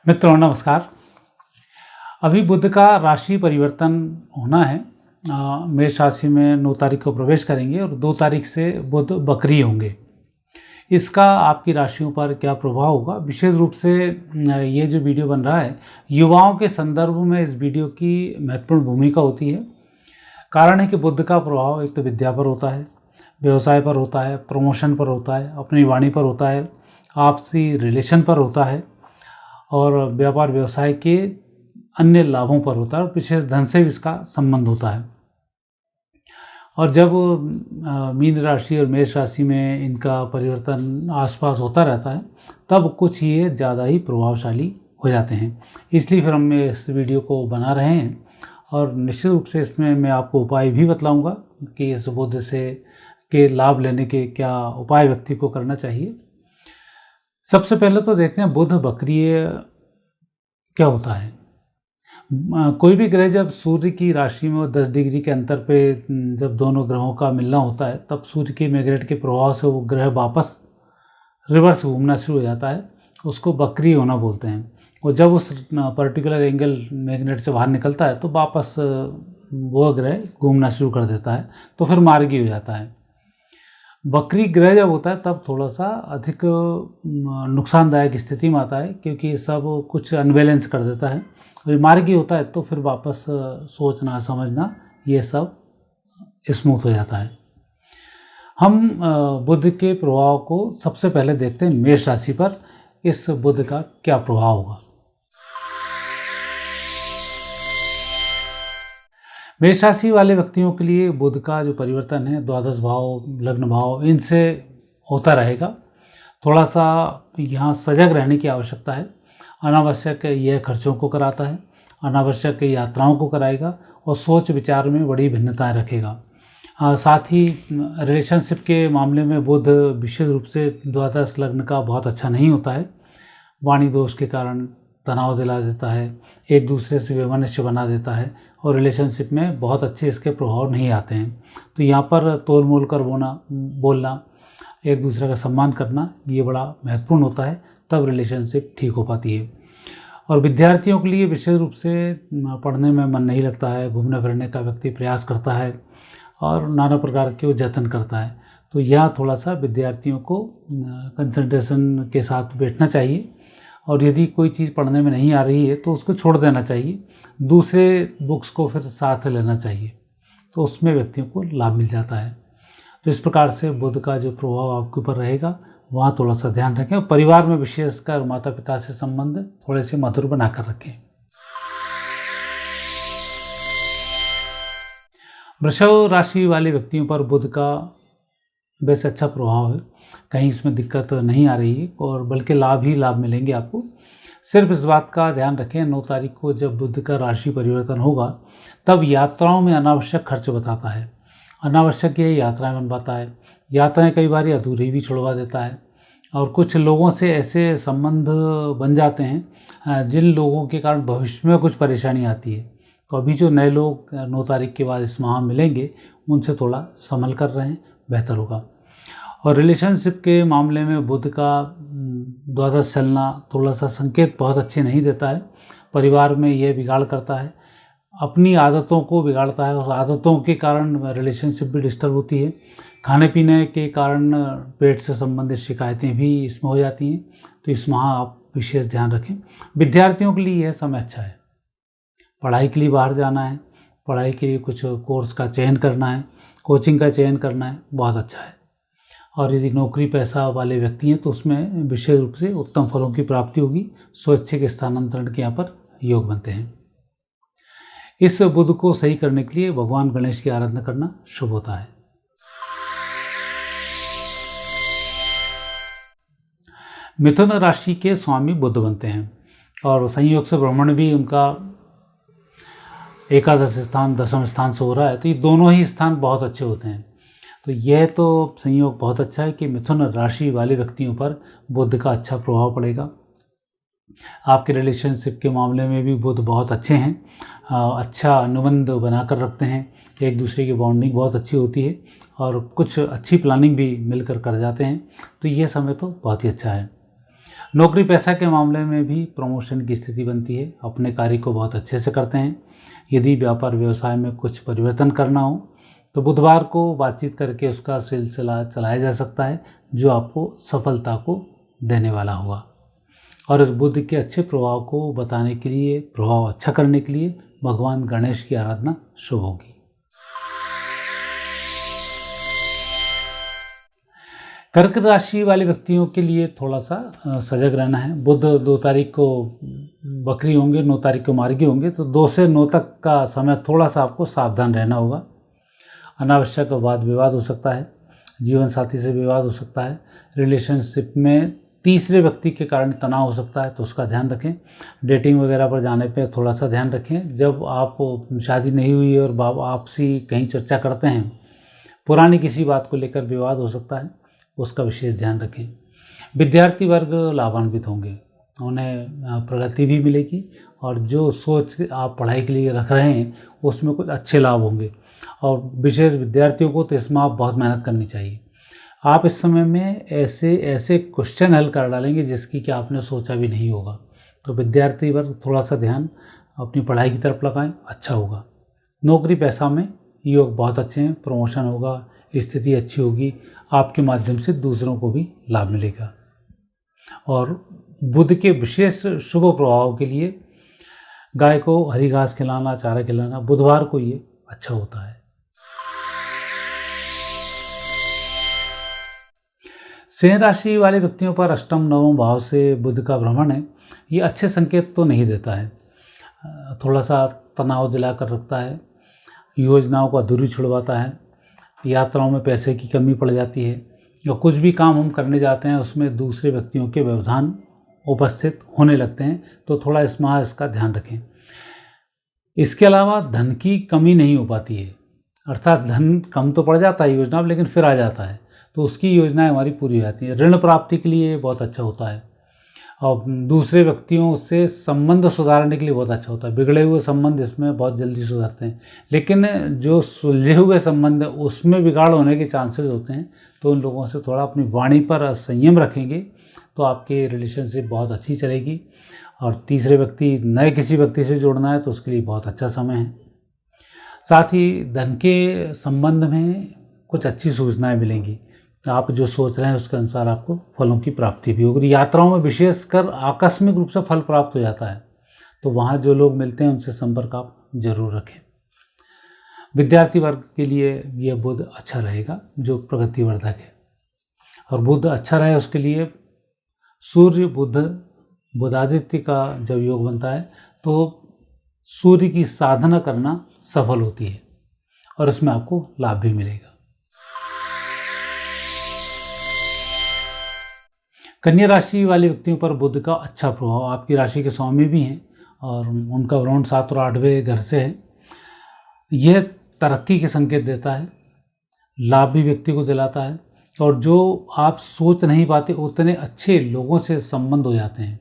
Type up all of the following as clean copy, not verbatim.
मित्रों नमस्कार। अभी बुध का राशि परिवर्तन होना है। मेष राशि में 9 तारीख को प्रवेश करेंगे और 2 तारीख से बुध बकरी होंगे। इसका आपकी राशियों पर क्या प्रभाव होगा, विशेष रूप से ये जो वीडियो बन रहा है युवाओं के संदर्भ में इस वीडियो की महत्वपूर्ण भूमिका होती है। कारण है कि बुध का प्रभाव एक तो विद्या पर होता है, व्यवसाय पर होता है, प्रमोशन पर होता है, अपनी वाणी पर होता है, आपसी रिलेशन पर होता है और व्यापार व्यवसाय के अन्य लाभों पर होता है और विशेष धन से भी इसका संबंध होता है। और जब मीन राशि और मेष राशि में इनका परिवर्तन आसपास होता रहता है तब कुछ ये ज़्यादा ही प्रभावशाली हो जाते हैं। इसलिए फिर हम इस वीडियो को बना रहे हैं और निश्चित रूप से इसमें मैं आपको उपाय भी बतलाऊंगा कि इस बुध से के लाभ लेने के क्या उपाय व्यक्ति को करना चाहिए। सबसे पहले तो देखते हैं बुध बकरीय क्या होता है। कोई भी ग्रह जब सूर्य की राशि में और 10 डिग्री के अंतर पे जब दोनों ग्रहों का मिलना होता है तब सूर्य के मैग्नेट के प्रभाव से वो ग्रह वापस रिवर्स घूमना शुरू हो जाता है, उसको बकरी होना बोलते हैं। और जब उस पर्टिकुलर एंगल मैग्नेट से बाहर निकलता है तो वापस वो ग्रह घूमना शुरू कर देता है, तो फिर मार्गी हो जाता है। बकरी ग्रह जब होता है तब थोड़ा सा अधिक नुकसानदायक स्थिति में आता है क्योंकि सब कुछ अनबैलेंस कर देता है। मार्गी होता है तो फिर वापस सोचना समझना ये सब स्मूथ हो जाता है। हम बुध के प्रभाव को सबसे पहले देखते हैं मेष राशि पर इस बुध का क्या प्रभाव होगा। मेष राशि वाले व्यक्तियों के लिए बुध का जो परिवर्तन है द्वादश भाव, लग्न भाव, इनसे होता रहेगा। थोड़ा सा यहाँ सजग रहने की आवश्यकता है। अनावश्यक यह खर्चों को कराता है, अनावश्यक यात्राओं को कराएगा और सोच विचार में बड़ी भिन्नताएं रखेगा। साथ ही रिलेशनशिप के मामले में बुध विशेष रूप से द्वादश लग्न का बहुत अच्छा नहीं होता है। वाणी दोष के कारण तनाव दिला देता है, एक दूसरे से वैमनस्य बना देता है और रिलेशनशिप में बहुत अच्छे इसके प्रभाव नहीं आते हैं। तो यहाँ पर तोल मोल कर बोलना, एक दूसरे का सम्मान करना ये बड़ा महत्वपूर्ण होता है, तब रिलेशनशिप ठीक हो पाती है। और विद्यार्थियों के लिए विशेष रूप से पढ़ने में मन नहीं लगता है, घूमने फिरने का व्यक्ति प्रयास करता है और नाना प्रकार के वो जतन करता है। तो यहाँ थोड़ा सा विद्यार्थियों को कंसंट्रेशन के साथ बैठना चाहिए और यदि कोई चीज़ पढ़ने में नहीं आ रही है तो उसको छोड़ देना चाहिए, दूसरे बुक्स को फिर साथ लेना चाहिए, तो उसमें व्यक्तियों को लाभ मिल जाता है। तो इस प्रकार से बुध का जो प्रभाव आपके ऊपर रहेगा वहाँ थोड़ा सा ध्यान रखें और परिवार में विशेषकर माता पिता से संबंध थोड़े से मधुर बनाकर रखें। वृषभ राशि वाले व्यक्तियों पर बुध का वैसे अच्छा प्रभाव है, कहीं इसमें दिक्कत नहीं आ रही है और बल्कि लाभ ही लाभ मिलेंगे आपको। सिर्फ इस बात का ध्यान रखें 9 तारीख को जब बुध का राशि परिवर्तन होगा तब यात्राओं में अनावश्यक खर्च बताता है, अनावश्यक ये यात्राएं बनवाता है, यात्राएं कई बार अधूरी भी छुड़वा देता है और कुछ लोगों से ऐसे संबंध बन जाते हैं जिन लोगों के कारण भविष्य में कुछ परेशानी आती है। तो अभी जो नए लोग 9 तारीख के बाद इस माह मिलेंगे उनसे थोड़ा संभल कर रहें, बेहतर होगा। और रिलेशनशिप के मामले में बुध का द्वादश चलना थोड़ा सा संकेत बहुत अच्छे नहीं देता है। परिवार में यह बिगाड़ करता है, अपनी आदतों को बिगाड़ता है और आदतों के कारण रिलेशनशिप भी डिस्टर्ब होती है। खाने पीने के कारण पेट से संबंधित शिकायतें भी इसमें हो जाती हैं। तो इस माह आप विशेष ध्यान रखें। विद्यार्थियों के लिए यह समय अच्छा है, पढ़ाई के लिए बाहर जाना है, पढ़ाई के लिए कुछ कोर्स का चयन करना है, कोचिंग का चयन करना है, बहुत अच्छा है। और यदि नौकरी पैसा वाले व्यक्ति हैं तो उसमें विशेष रूप से उत्तम फलों की प्राप्ति होगी। स्वैच्छिक स्थानांतरण के यहाँ पर योग बनते हैं। इस बुध को सही करने के लिए भगवान गणेश की आराधना करना शुभ होता है। मिथुन राशि के स्वामी बुध बनते हैं और संयोग से भ्रमण भी उनका एकादश स्थान, दशम स्थान से हो रहा है, तो ये दोनों ही स्थान बहुत अच्छे होते हैं। तो यह तो संयोग बहुत अच्छा है कि मिथुन राशि वाले व्यक्तियों पर बुध का अच्छा प्रभाव पड़ेगा। आपके रिलेशनशिप के मामले में भी बुध बहुत अच्छे हैं, अच्छा अनुबंध बनाकर रखते हैं, एक दूसरे की बॉन्डिंग बहुत अच्छी होती है और कुछ अच्छी प्लानिंग भी मिलकर कर जाते हैं। तो ये समय तो बहुत ही अच्छा है। नौकरी पैसा के मामले में भी प्रमोशन की स्थिति बनती है, अपने कार्य को बहुत अच्छे से करते हैं। यदि व्यापार व्यवसाय में कुछ परिवर्तन करना हो तो बुधवार को बातचीत करके उसका सिलसिला चलाया जा सकता है, जो आपको सफलता को देने वाला होगा। और इस बुध के अच्छे प्रभाव को बताने के लिए, प्रभाव अच्छा करने के लिए भगवान गणेश की आराधना शुभ होगी। कर्क राशि वाले व्यक्तियों के लिए थोड़ा सा सजग रहना है। बुध 2 तारीख को बकरी होंगे, 9 तारीख को मार्गी होंगे, तो 2 से 9 तक का समय थोड़ा सा आपको सावधान रहना होगा। अनावश्यक वाद विवाद हो सकता है, जीवन साथी से विवाद हो सकता है, रिलेशनशिप में तीसरे व्यक्ति के कारण तनाव हो सकता है, तो उसका ध्यान रखें। डेटिंग वगैरह पर जाने पे थोड़ा सा ध्यान रखें। जब आप शादी नहीं हुई है और आपसी कहीं चर्चा करते हैं, पुरानी किसी बात को लेकर विवाद हो सकता है, उसका विशेष ध्यान रखें। विद्यार्थी वर्ग लाभान्वित होंगे, उन्हें प्रगति भी मिलेगी और जो सोच आप पढ़ाई के लिए रख रहे हैं उसमें कुछ अच्छे लाभ होंगे। और विशेष विद्यार्थियों को तो इसमें आप बहुत मेहनत करनी चाहिए। आप इस समय में ऐसे क्वेश्चन हल कर डालेंगे जिसकी कि आपने सोचा भी नहीं होगा। तो विद्यार्थी वर्ग थोड़ा सा ध्यान अपनी पढ़ाई की तरफ लगाएं, अच्छा होगा। नौकरी पैसा में योग बहुत अच्छे हैं, प्रमोशन होगा, स्थिति अच्छी होगी, आपके माध्यम से दूसरों को भी लाभ मिलेगा। और बुध के विशेष शुभ प्रभाव के लिए गाय को हरी घास खिलाना, चारा खिलाना बुधवार को ये अच्छा होता है। सिंह राशि वाले व्यक्तियों पर अष्टम नवम भाव से बुध का भ्रमण है, ये अच्छे संकेत तो नहीं देता है, थोड़ा सा तनाव दिलाकर रखता है, योजनाओं को अधूरी छुड़वाता है, यात्राओं में पैसे की कमी पड़ जाती है, और कुछ भी काम हम करने जाते हैं उसमें दूसरे व्यक्तियों के व्यवधान उपस्थित होने लगते हैं, तो थोड़ा इस माह इसका ध्यान रखें। इसके अलावा धन की कमी नहीं हो पाती है, अर्थात धन कम तो पड़ जाता है योजना लेकिन फिर आ जाता है, तो उसकी योजनाएं हमारी पूरी हो जाती हैं। ऋण प्राप्ति के लिए बहुत अच्छा होता है और दूसरे व्यक्तियों से संबंध सुधारने के लिए बहुत अच्छा होता है। बिगड़े हुए संबंध इसमें बहुत जल्दी सुधरते हैं, लेकिन जो सुलझे हुए संबंध है उसमें बिगाड़ होने के चांसेस होते हैं, तो उन लोगों से थोड़ा अपनी वाणी पर संयम रखेंगे तो आपके रिलेशनशिप बहुत अच्छी चलेगी। और तीसरे व्यक्ति, नए किसी व्यक्ति से जुड़ना है तो उसके लिए बहुत अच्छा समय है। साथ ही धन के संबंध में कुछ अच्छी सूचनाएं मिलेंगी, आप जो सोच रहे हैं उसके अनुसार आपको फलों की प्राप्ति भी होगी। यात्राओं में विशेषकर आकस्मिक रूप से फल प्राप्त हो जाता है, तो वहाँ जो लोग मिलते हैं उनसे संपर्क आप जरूर रखें। विद्यार्थी वर्ग के लिए यह बुध अच्छा रहेगा जो प्रगतिवर्धक है, और बुध अच्छा रहे उसके लिए सूर्य बुध बुधादित्य का जब योग बनता है तो सूर्य की साधना करना सफल होती है और इसमें आपको लाभ भी मिलेगा। कन्या राशि वाले व्यक्तियों पर बुध का अच्छा प्रभाव, आपकी राशि के स्वामी भी हैं और उनका भ्रमण 7 और 8वें घर से है। यह तरक्की के संकेत देता है, लाभ भी व्यक्ति को दिलाता है, और जो आप सोच नहीं पाते उतने अच्छे लोगों से संबंध हो जाते हैं,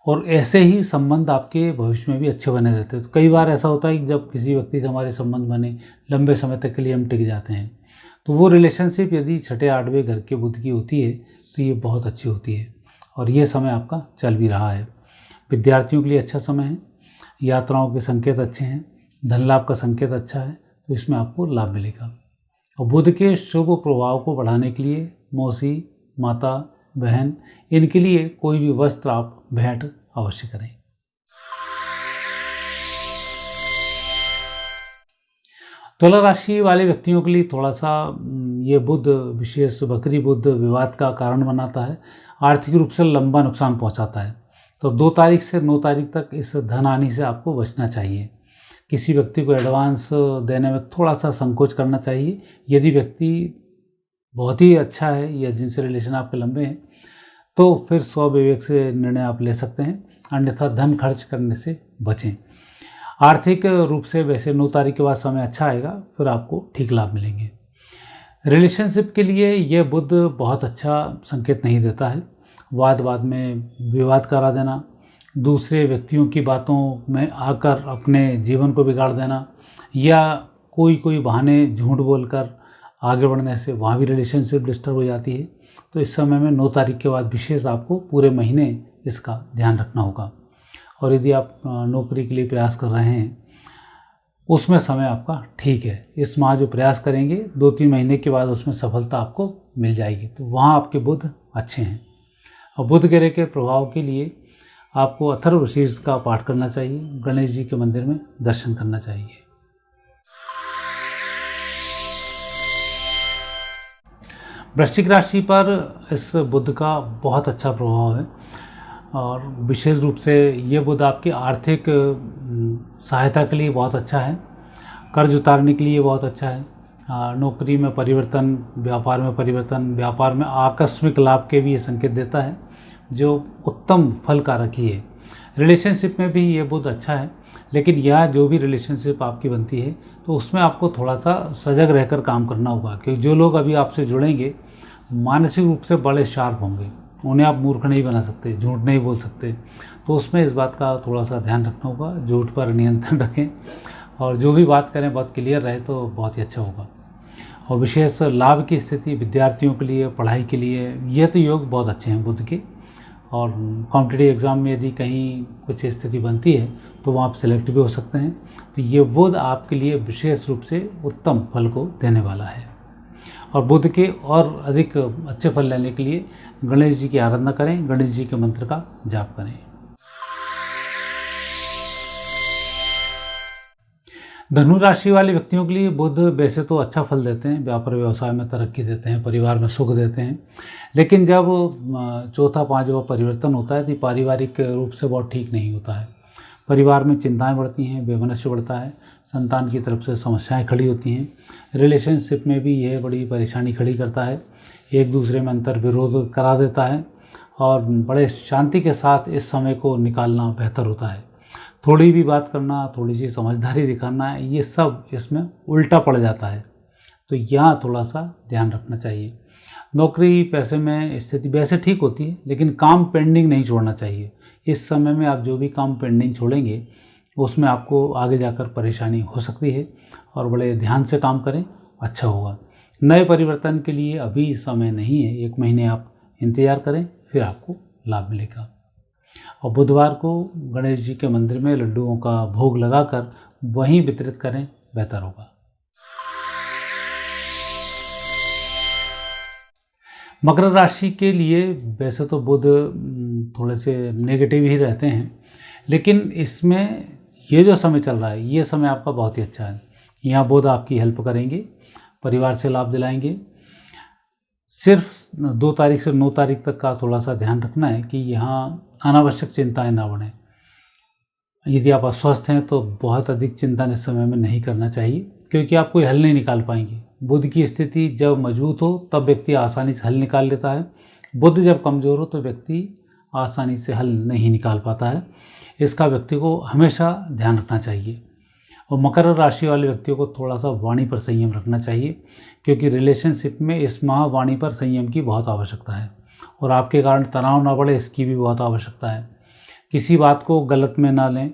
और ऐसे ही संबंध आपके भविष्य में भी अच्छे बने रहते हैं। तो कई बार ऐसा होता है कि जब किसी व्यक्ति से हमारे संबंध बने, लंबे समय तक के लिए हम टिक जाते हैं, तो वो रिलेशनशिप यदि 6 8वें घर के बुध की होती है तो ये बहुत अच्छी होती है, और ये समय आपका चल भी रहा है। विद्यार्थियों के लिए अच्छा समय है, यात्राओं के संकेत अच्छे हैं, धन लाभ का संकेत अच्छा है, तो इसमें आपको लाभ मिलेगा। और बुध के शुभ प्रभाव को बढ़ाने के लिए मौसी, माता, बहन, इनके लिए कोई भी वस्त्र आप भेंट अवश्य करें। तुला राशि वाले व्यक्तियों के लिए थोड़ा सा ये बुध विशेष बकरी बुध विवाद का कारण बनाता है, आर्थिक रूप से लंबा नुकसान पहुंचाता है। तो 2 तारीख से 9 तारीख तक इस धन हानि से आपको बचना चाहिए। किसी व्यक्ति को एडवांस देने में थोड़ा सा संकोच करना चाहिए। यदि व्यक्ति बहुत ही अच्छा है या जिनसे रिलेशन आपके लंबे हैं तो फिर स्वविवेक से निर्णय आप ले सकते हैं, अन्यथा धन खर्च करने से बचें। आर्थिक रूप से वैसे 9 तारीख के बाद समय अच्छा आएगा, फिर आपको ठीक लाभ मिलेंगे। रिलेशनशिप के लिए यह बुध बहुत अच्छा संकेत नहीं देता है। वाद में विवाद करा देना, दूसरे व्यक्तियों की बातों में आकर अपने जीवन को बिगाड़ देना, या कोई बहाने झूठ बोलकर आगे बढ़ने से वहाँ भी रिलेशनशिप डिस्टर्ब हो जाती है। तो इस समय में 9 तारीख के बाद विशेष आपको पूरे महीने इसका ध्यान रखना होगा। और यदि आप नौकरी के लिए प्रयास कर रहे हैं उसमें समय आपका ठीक है। इस माह जो प्रयास करेंगे 2-3 महीने के बाद उसमें सफलता आपको मिल जाएगी, तो वहाँ आपके बुध अच्छे हैं। और बुध ग्रह के प्रभाव के लिए आपको अथर्वशीर्ष का पाठ करना चाहिए, गणेश जी के मंदिर में दर्शन करना चाहिए। वृश्चिक राशि पर इस बुध का बहुत अच्छा प्रभाव है और विशेष रूप से ये बुध आपकी आर्थिक सहायता के लिए बहुत अच्छा है, कर्ज उतारने के लिए बहुत अच्छा है, नौकरी में परिवर्तन, व्यापार में परिवर्तन, व्यापार में आकस्मिक लाभ के भी ये संकेत देता है जो उत्तम फल कारक ही है। रिलेशनशिप में भी ये बुध अच्छा है, लेकिन यह जो भी रिलेशनशिप आपकी बनती है तो उसमें आपको थोड़ा सा सजग रहकर काम करना होगा, क्योंकि जो लोग अभी आपसे जुड़ेंगे मानसिक रूप से बड़े शार्प होंगे, उन्हें आप मूर्ख नहीं बना सकते, झूठ नहीं बोल सकते, तो उसमें इस बात का थोड़ा सा ध्यान रखना होगा। झूठ पर नियंत्रण रखें और जो भी बात करें बहुत क्लियर रहे तो बहुत ही अच्छा होगा। और विशेष लाभ की स्थिति विद्यार्थियों के लिए, पढ़ाई के लिए ये तो योग बहुत अच्छे हैं बुध के। और कॉम्पिटिटिव एग्ज़ाम में यदि कहीं कुछ स्थिति बनती है तो वहाँ आप सेलेक्ट भी हो सकते हैं। तो ये बुध आपके लिए विशेष रूप से उत्तम फल को देने वाला है। और बुध के और अधिक अच्छे फल लेने के लिए गणेश जी की आराधना करें, गणेश जी के मंत्र का जाप करें। धनु राशि वाले व्यक्तियों के लिए बुध वैसे तो अच्छा फल देते हैं, व्यापार व्यवसाय में तरक्की देते हैं, परिवार में सुख देते हैं, लेकिन जब चौथा पांचवा परिवर्तन होता है तो पारिवारिक रूप से बहुत ठीक नहीं होता है। परिवार में चिंताएं बढ़ती हैं, वैमनस्य बढ़ता है, संतान की तरफ से समस्याएं खड़ी होती हैं, रिलेशनशिप में भी यह बड़ी परेशानी खड़ी करता है, एक दूसरे में अंतर विरोध करा देता है और बड़े शांति के साथ इस समय को निकालना बेहतर होता है। थोड़ी भी बात करना, थोड़ी सी समझदारी दिखाना, ये सब इसमें उल्टा पड़ जाता है, तो यहाँ थोड़ा सा ध्यान रखना चाहिए। नौकरी पैसे में स्थिति वैसे ठीक होती है, लेकिन काम पेंडिंग नहीं छोड़ना चाहिए। इस समय में आप जो भी काम पेंडिंग छोड़ेंगे उसमें आपको आगे जाकर परेशानी हो सकती है और बड़े ध्यान से काम करें, अच्छा होगा। नए परिवर्तन के लिए अभी समय नहीं है, 1 महीने आप इंतज़ार करें, फिर आपको लाभ मिलेगा। और बुधवार को गणेश जी के मंदिर में लड्डुओं का भोग लगाकर वहीं वितरित करें, बेहतर होगा। मकर राशि के लिए वैसे तो बुध थोड़े से नेगेटिव ही रहते हैं, लेकिन इसमें ये जो समय चल रहा है ये समय आपका बहुत ही अच्छा है। यहाँ बुध आपकी हेल्प करेंगे, परिवार से लाभ दिलाएंगे। सिर्फ 2 तारीख से 9 तारीख तक का थोड़ा सा ध्यान रखना है कि यहाँ अनावश्यक चिंताएं ना बढ़ें। यदि आप अस्वस्थ हैं तो बहुत अधिक चिंतन इस समय में नहीं करना चाहिए, क्योंकि आप कोई हल नहीं निकाल पाएंगे। बुध की स्थिति जब मजबूत हो तब व्यक्ति आसानी से हल निकाल लेता है, बुध जब कमज़ोर हो तो व्यक्ति आसानी से हल नहीं निकाल पाता है। इसका व्यक्ति को हमेशा ध्यान रखना चाहिए। और मकर राशि वाले व्यक्तियों को थोड़ा सा वाणी पर संयम रखना चाहिए, क्योंकि रिलेशनशिप में इस माह वाणी पर संयम की बहुत आवश्यकता है और आपके कारण तनाव ना बढ़े इसकी भी बहुत आवश्यकता है। किसी बात को गलत में ना लें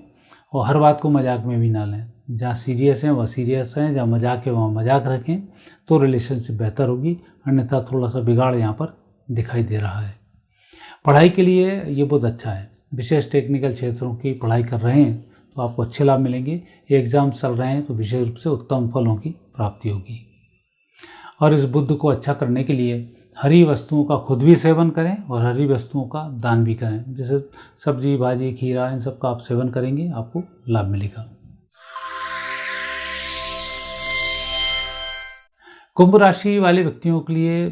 और हर बात को मजाक में भी ना लें। जहाँ सीरियस हैं वह सीरियस रहें, जहाँ मजाक है वहाँ मजाक रखें, तो रिलेशनशिप बेहतर होगी। अन्यथा थोड़ा सा बिगाड़ यहाँ पर दिखाई दे रहा है। पढ़ाई के लिए ये बहुत अच्छा है। विशेष टेक्निकल क्षेत्रों की पढ़ाई कर रहे हैं तो आपको अच्छे लाभ मिलेंगे। एग्ज़ाम चल रहे हैं तो विशेष रूप से उत्तम फलों की प्राप्ति होगी। और इस बुध को अच्छा करने के लिए हरी वस्तुओं का खुद भी सेवन करें और हरी वस्तुओं का दान भी करें। जैसे सब्जी, भाजी, खीरा, इन सब का आप सेवन करेंगे, आपको लाभ मिलेगा। कुंभ राशि वाले व्यक्तियों के लिए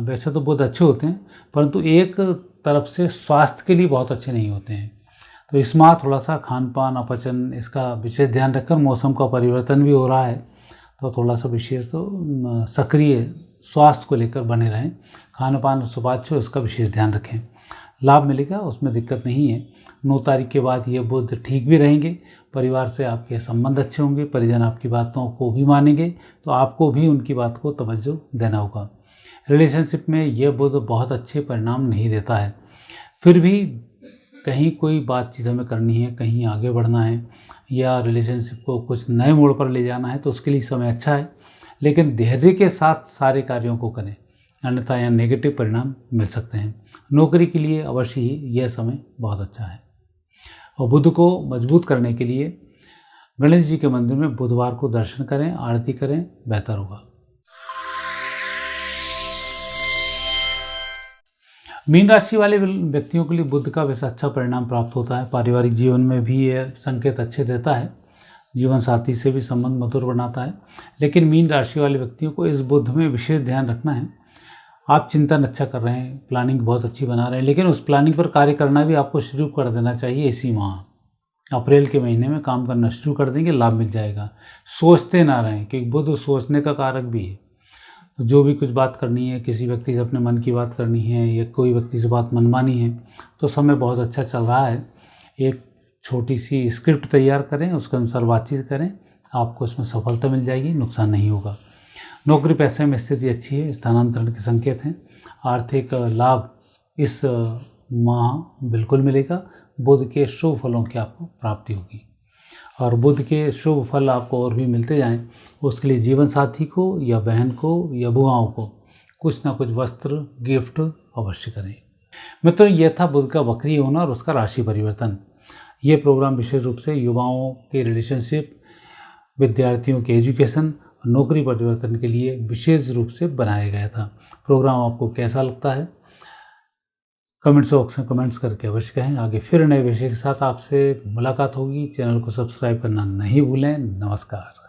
वैसे तो बुध अच्छे होते हैं, परंतु एक तरफ से स्वास्थ्य के लिए बहुत अच्छे नहीं होते हैं। तो इस माह थोड़ा सा खान पान, अपचन, इसका विशेष ध्यान रखकर, मौसम का परिवर्तन भी हो रहा है तो थोड़ा सा विशेष तो सक्रिय स्वास्थ्य को लेकर बने रहें। खान पान सुपाच्य हो, इसका विशेष ध्यान रखें। लाभ मिलेगा, उसमें दिक्कत नहीं है। 9 तारीख के बाद ये बुध ठीक भी रहेंगे, परिवार से आपके संबंध अच्छे होंगे, परिजन आपकी बातों को भी मानेंगे, तो आपको भी उनकी बात को तवज्जो देना होगा। रिलेशनशिप में यह बुध बहुत अच्छे परिणाम नहीं देता है, फिर भी कहीं कोई बातचीत हमें करनी है, कहीं आगे बढ़ना है या रिलेशनशिप को कुछ नए मोड़ पर ले जाना है तो उसके लिए समय अच्छा है, लेकिन धैर्य के साथ सारे कार्यों को करें। अन्यथा यहाँ नेगेटिव परिणाम मिल सकते हैं। नौकरी के लिए अवश्य ही यह समय बहुत अच्छा है। और बुध को मजबूत करने के लिए गणेश जी के मंदिर में बुधवार को दर्शन करें, आरती करें, बेहतर होगा। मीन राशि वाले व्यक्तियों के लिए बुध का वैसा अच्छा परिणाम प्राप्त होता है। पारिवारिक जीवन में भी यह संकेत अच्छे देता है, जीवन साथी से भी संबंध मधुर बनाता है। लेकिन मीन राशि वाले व्यक्तियों को इस बुध में विशेष ध्यान रखना है। आप चिंतन अच्छा कर रहे हैं, प्लानिंग बहुत अच्छी बना रहे हैं, लेकिन उस प्लानिंग पर कार्य करना भी आपको शुरू कर देना चाहिए। इसी माह अप्रैल के महीने में काम करना शुरू कर देंगे, लाभ मिल जाएगा। सोचते ना रहें, क्योंकि बुध सोचने का कारक भी है। तो जो भी कुछ बात करनी है, किसी व्यक्ति से अपने मन की बात करनी है या कोई व्यक्ति से बात मनवानी है, तो समय बहुत अच्छा चल रहा है। एक छोटी सी स्क्रिप्ट तैयार करें, उसके अनुसार बातचीत करें, आपको उसमें सफलता मिल जाएगी, नुकसान नहीं होगा। नौकरी पैसे में स्थिति अच्छी है, स्थानांतरण के संकेत हैं। आर्थिक लाभ इस माह बिल्कुल मिलेगा। बुध के शुभ फलों की आपको प्राप्ति होगी, और बुध के शुभ फल आपको और भी मिलते जाएं, उसके लिए जीवन साथी को या बहन को या बुआओं को कुछ ना कुछ वस्त्र गिफ्ट अवश्य करें। मित्रों, यह था बुध का वक्री होना और उसका राशि परिवर्तन। ये प्रोग्राम विशेष रूप से युवाओं के रिलेशनशिप, विद्यार्थियों के एजुकेशन, नौकरी परिवर्तन के लिए विशेष रूप से बनाया गया था। प्रोग्राम आपको कैसा लगता है कमेंट्स बॉक्स में कमेंट्स करके अवश्य कहें। आगे फिर नए विषय के साथ आपसे मुलाकात होगी। चैनल को सब्सक्राइब करना नहीं भूलें। नमस्कार।